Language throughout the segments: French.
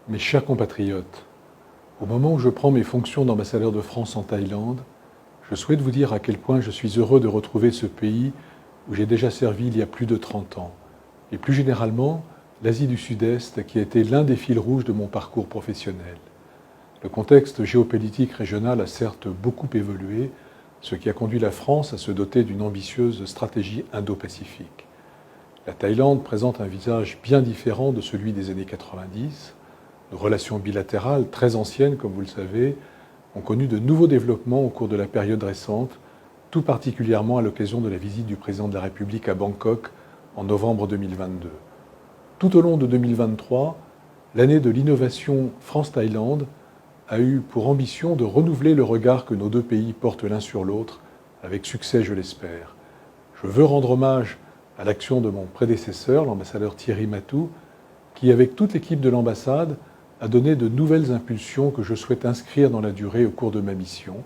Mes chers compatriotes, au moment où je prends mes fonctions d'ambassadeur de France en Thaïlande, je souhaite vous dire à quel point je suis heureux de retrouver ce pays où j'ai déjà servi il y a plus de 30 ans, et plus généralement l'Asie du Sud-Est qui a été l'un des fils rouges de mon parcours professionnel. Le contexte géopolitique régional a certes beaucoup évolué, ce qui a conduit la France à se doter d'une ambitieuse stratégie indo-pacifique. La Thaïlande présente un visage bien différent de celui des années 90. Nos relations bilatérales, très anciennes comme vous le savez, ont connu de nouveaux développements au cours de la période récente, tout particulièrement à l'occasion de la visite du président de la République à Bangkok en novembre 2022. Tout au long de 2023, l'année de l'innovation France-Thaïlande a eu pour ambition de renouveler le regard que nos deux pays portent l'un sur l'autre, avec succès je l'espère. Je veux rendre hommage à l'action de mon prédécesseur, l'ambassadeur Thierry Matou, qui, avec toute l'équipe de l'ambassade, a donné de nouvelles impulsions que je souhaite inscrire dans la durée au cours de ma mission,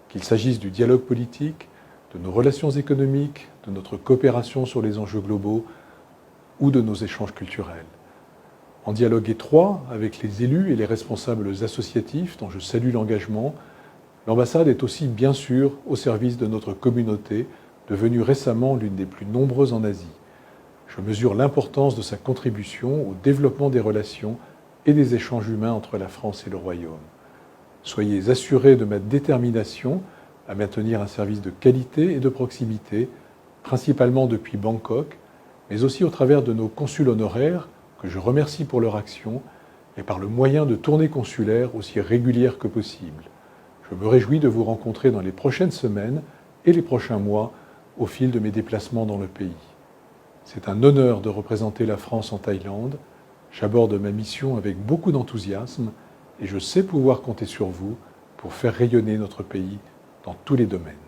qu'il s'agisse du dialogue politique, de nos relations économiques, de notre coopération sur les enjeux globaux ou de nos échanges culturels. En dialogue étroit avec les élus et les responsables associatifs dont je salue l'engagement, l'ambassade est aussi bien sûr au service de notre communauté, devenue récemment l'une des plus nombreuses en Asie. Je mesure l'importance de sa contribution au développement des relations et des échanges humains entre la France et le Royaume. Soyez assurés de ma détermination à maintenir un service de qualité et de proximité, principalement depuis Bangkok, mais aussi au travers de nos consuls honoraires, que je remercie pour leur action, et par le moyen de tournées consulaires aussi régulières que possible. Je me réjouis de vous rencontrer dans les prochaines semaines et les prochains mois au fil de mes déplacements dans le pays. C'est un honneur de représenter la France en Thaïlande. J'aborde ma mission avec beaucoup d'enthousiasme et je sais pouvoir compter sur vous pour faire rayonner notre pays dans tous les domaines.